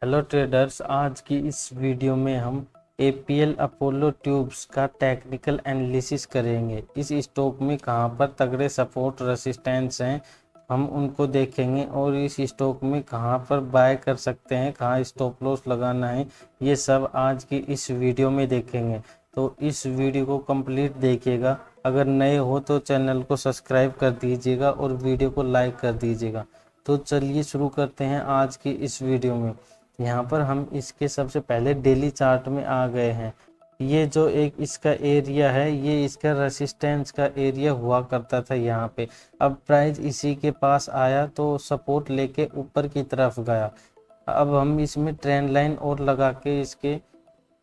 Hello traders, आज की इस वीडियो में हम एपीएल अपोलो ट्यूब्स का टेक्निकल एनालिसिस करेंगे। इस स्टॉक में कहां पर तगड़े सपोर्ट रेसिस्टेंस हैं हम उनको देखेंगे और इस स्टॉक में कहां पर बाय कर सकते हैं, कहां स्टॉप लॉस लगाना है, ये सब आज की इस वीडियो में देखेंगे। तो इस वीडियो को कंप्लीट देखिएगा। अगर नए हो तो चैनल को सब्सक्राइब कर दीजिएगा और वीडियो को लाइक कर दीजिएगा। तो चलिए शुरू करते हैं आज की इस वीडियो में। यहाँ पर हम इसके सबसे पहले डेली चार्ट में आ गए हैं। ये जो एक इसका एरिया है, ये इसका रेसिस्टेंस का एरिया हुआ करता था यहाँ पे। अब प्राइस इसी के पास आया तो सपोर्ट लेके ऊपर की तरफ गया। अब हम इसमें ट्रेंड लाइन और लगा के इसके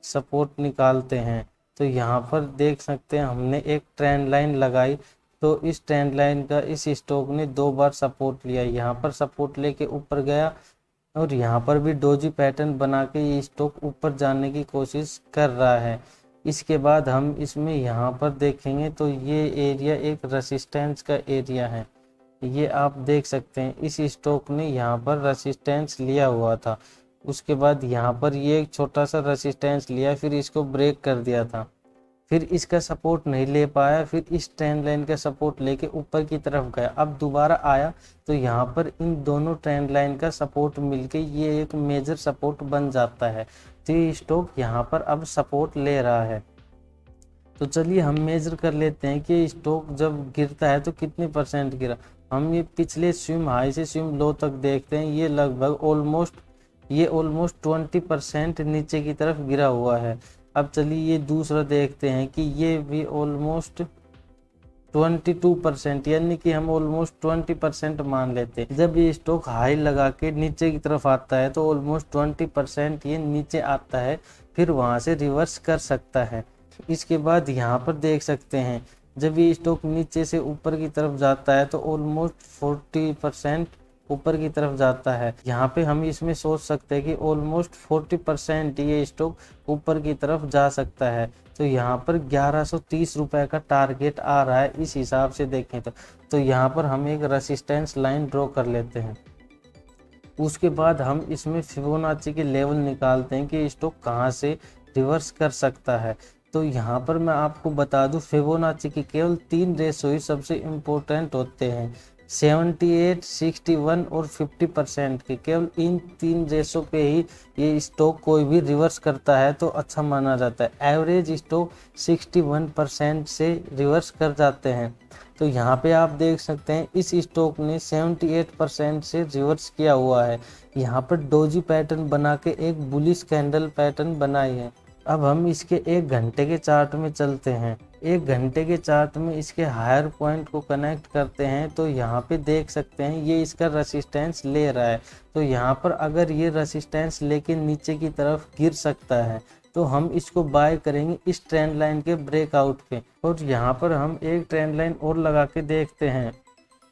सपोर्ट निकालते हैं। तो यहाँ पर देख सकते हैं हमने एक ट्रेंड लाइन लगाई, तो इस ट्रेंड लाइन का इस स्टॉक ने 2 बार सपोर्ट लिया। यहाँ पर सपोर्ट लेके ऊपर गया और यहाँ पर भी डोजी पैटर्न बना के ये स्टॉक ऊपर जाने की कोशिश कर रहा है। इसके बाद हम इसमें यहाँ पर देखेंगे तो ये एरिया एक रेसिस्टेंस का एरिया है। ये आप देख सकते हैं इस स्टॉक ने यहाँ पर रेसिस्टेंस लिया हुआ था। उसके बाद यहाँ पर ये एक छोटा सा रेसिस्टेंस लिया, फिर इसको ब्रेक कर दिया था, फिर इसका सपोर्ट नहीं ले पाया, फिर इस ट्रेंड लाइन का सपोर्ट लेके ऊपर की तरफ गया। अब दोबारा आया तो यहाँ पर इन दोनों ट्रेंड लाइन का सपोर्ट मिलके ये एक मेजर सपोर्ट बन जाता है। तो ये स्टॉक यहाँ पर अब सपोर्ट ले रहा है। तो चलिए हम मेजर कर लेते हैं कि स्टॉक जब गिरता है तो कितने परसेंट गिरा। हम ये पिछले स्विम हाई से स्विम लो तक देखते हैं, ये लगभग ऑलमोस्ट 20% नीचे की तरफ गिरा हुआ है। अब चलिए ये दूसरा देखते हैं कि ये भी ऑलमोस्ट 22%, यानी कि हम ऑलमोस्ट 20% मान लेते हैं। जब ये स्टॉक हाई लगा के नीचे की तरफ आता है तो ऑलमोस्ट 20% ये नीचे आता है, फिर वहां से रिवर्स कर सकता है। इसके बाद यहाँ पर देख सकते हैं जब ये स्टॉक नीचे से ऊपर की तरफ जाता है तो ऑलमोस्ट 40% ऊपर की तरफ जाता है। यहाँ पे हम इसमें सोच सकते हैं कि ऑलमोस्ट 40% ये स्टॉक ऊपर की तरफ जा सकता है। तो यहाँ पर 1130 रुपए का टारगेट आ रहा है इस हिसाब से देखें तो यहाँ पर हम एक रेसिस्टेंस लाइन ड्रॉ कर लेते हैं। उसके बाद हम इसमें फिबोनाची के लेवल निकालते हैं कि स्टॉक कहाँ से रिवर्स कर सकता है। तो यहाँ पर मैं आपको बता दूं, फिबोनाची की केवल 3 रेशो ही सबसे इम्पोर्टेंट होते हैं, 78, 61 और 50% के। केवल इन 3 रेशो पे ही ये स्टॉक कोई भी रिवर्स करता है तो अच्छा माना जाता है। एवरेज स्टॉक 61% से रिवर्स कर जाते हैं। तो यहाँ पे आप देख सकते हैं इस स्टॉक ने 78% से रिवर्स किया हुआ है। यहाँ पर डोजी पैटर्न बना के एक बुलिश कैंडल पैटर्न बनाई है। अब हम इसके 1 घंटे के चार्ट में चलते हैं। 1 घंटे के चार्ट में इसके हायर पॉइंट को कनेक्ट करते हैं तो यहाँ पे देख सकते हैं ये इसका रेसिस्टेंस ले रहा है। तो यहाँ पर अगर ये रेसिस्टेंस लेके नीचे की तरफ गिर सकता है तो हम इसको बाय करेंगे इस ट्रेंड लाइन के ब्रेकआउट पे। और यहाँ पर हम एक ट्रेंड लाइन और लगा के देखते हैं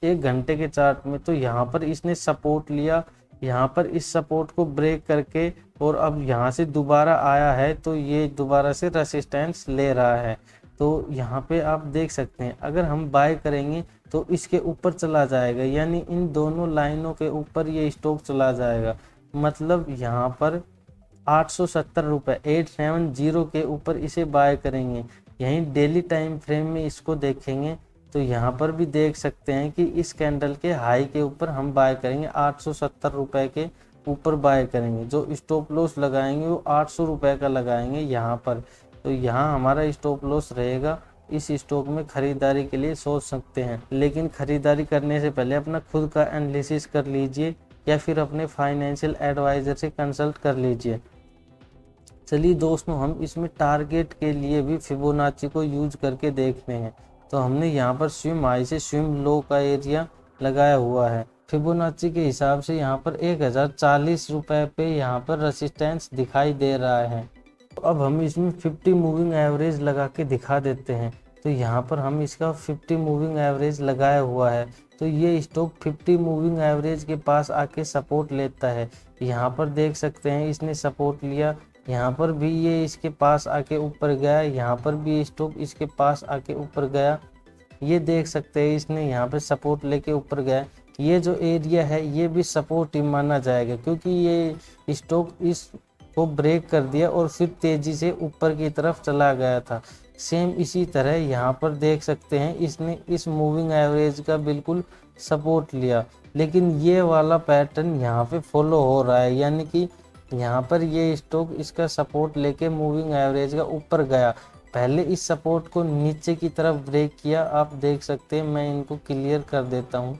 1 घंटे के चार्ट में। तो यहाँ पर इसने सपोर्ट लिया, यहाँ पर इस सपोर्ट को ब्रेक करके और अब यहाँ से दोबारा आया है तो ये दोबारा से रेसिस्टेंस ले रहा है। तो यहाँ पे आप देख सकते हैं अगर हम बाय करेंगे तो इसके ऊपर चला जाएगा, यानी इन दोनों लाइनों के ऊपर ये स्टॉक चला जाएगा। मतलब यहाँ पर 870 रुपये 870 के ऊपर इसे बाय करेंगे। यहीं डेली टाइम फ्रेम में इसको देखेंगे तो यहाँ पर भी देख सकते हैं कि इस कैंडल के हाई के ऊपर हम बाय करेंगे, 870 रुपये के ऊपर बाय करेंगे। जो स्टॉप लॉस लगाएंगे वो 800 रुपये का लगाएंगे यहाँ पर। तो यहाँ हमारा स्टॉप लॉस रहेगा। इस स्टॉक में खरीदारी के लिए सोच सकते हैं, लेकिन खरीदारी करने से पहले अपना खुद का एनालिसिस कर लीजिए या फिर अपने फाइनेंशियल एडवाइजर से कंसल्ट कर लीजिए। चलिए दोस्तों, हम इसमें टारगेट के लिए भी फिबोनाची को यूज करके देखते हैं। तो हमने यहाँ पर स्विम हाई से स्विम लो का एरिया लगाया हुआ है। फिबोनाची के हिसाब से यहाँ पर 1040 रुपये पे यहाँ पर रेसिस्टेंस दिखाई दे रहा है। तो अब हम इसमें 50 मूविंग एवरेज लगा के दिखा देते हैं। तो यहाँ पर हम इसका 50 मूविंग एवरेज लगाया हुआ है। तो ये स्टॉक 50 मूविंग एवरेज के पास आके सपोर्ट लेता है। यहाँ पर देख सकते हैं इसने सपोर्ट लिया, यहाँ पर भी ये इसके पास आके ऊपर गया, यहाँ पर भी स्टॉक इसके पास आके ऊपर गया। ये देख सकते हैं इसने यहाँ पे सपोर्ट लेके ऊपर गया। ये जो एरिया है ये भी सपोर्टिव माना जाएगा, क्योंकि ये स्टॉक इसको ब्रेक कर दिया और फिर तेजी से ऊपर की तरफ चला गया था। सेम इसी तरह यहाँ पर देख सकते हैं इसने इस मूविंग एवरेज का बिल्कुल सपोर्ट लिया, लेकिन ये वाला पैटर्न यहाँ पे फॉलो हो रहा है, यानी कि यहाँ पर ये स्टॉक इसका सपोर्ट लेके मूविंग एवरेज का ऊपर गया। पहले इस सपोर्ट को नीचे की तरफ ब्रेक किया, आप देख सकते हैं, मैं इनको क्लियर कर देता हूँ।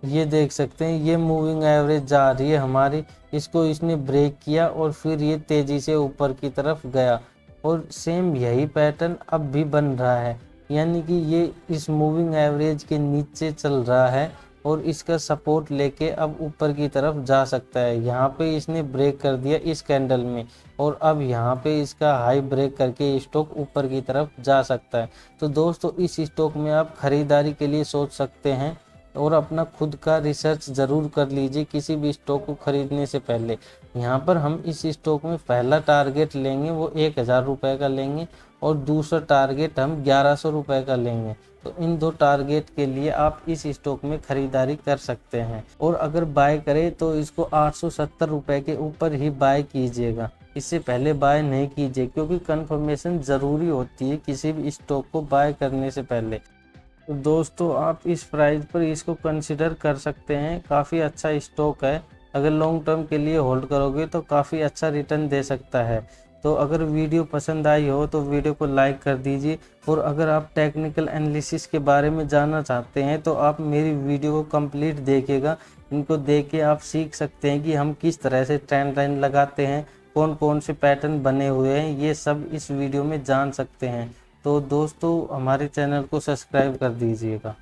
ये देख सकते हैं ये मूविंग एवरेज जा रही है हमारी, इसको इसने ब्रेक किया और फिर ये तेजी से ऊपर की तरफ गया और सेम यही पैटर्न अब भी बन रहा है, यानी कि ये इस मूविंग एवरेज के नीचे चल रहा है और इसका सपोर्ट लेके अब ऊपर की तरफ जा सकता है। यहाँ पे इसने ब्रेक कर दिया इस कैंडल में और अब यहाँ पे इसका हाई ब्रेक करके स्टॉक ऊपर की तरफ जा सकता है। तो दोस्तों इस स्टॉक में आप खरीदारी के लिए सोच सकते हैं और अपना खुद का रिसर्च ज़रूर कर लीजिए किसी भी स्टॉक को खरीदने से पहले। यहाँ पर हम इस स्टॉक में पहला टारगेट लेंगे वो 1000 रुपये का लेंगे और दूसरा टारगेट हम 1100 रुपये का लेंगे। तो इन दो टारगेट के लिए आप इस स्टॉक में खरीदारी कर सकते हैं और अगर बाय करें तो इसको 870 रुपये के ऊपर ही बाय कीजिएगा, इससे पहले बाय नहीं कीजिए, क्योंकि कंफर्मेशन ज़रूरी होती है किसी भी स्टॉक को बाय करने से पहले। तो दोस्तों आप इस प्राइस पर इसको कंसिडर कर सकते हैं, काफ़ी अच्छा स्टॉक है। अगर लॉन्ग टर्म के लिए होल्ड करोगे तो काफ़ी अच्छा रिटर्न दे सकता है। तो अगर वीडियो पसंद आई हो तो वीडियो को लाइक कर दीजिए और अगर आप टेक्निकल एनालिसिस के बारे में जानना चाहते हैं तो आप मेरी वीडियो को कंप्लीट देखिएगा। इनको देख के आप सीख सकते हैं कि हम किस तरह से ट्रेंड लाइन लगाते हैं, कौन कौन से पैटर्न बने हुए हैं, ये सब इस वीडियो में जान सकते हैं। तो दोस्तों हमारे चैनल को सब्सक्राइब कर दीजिएगा।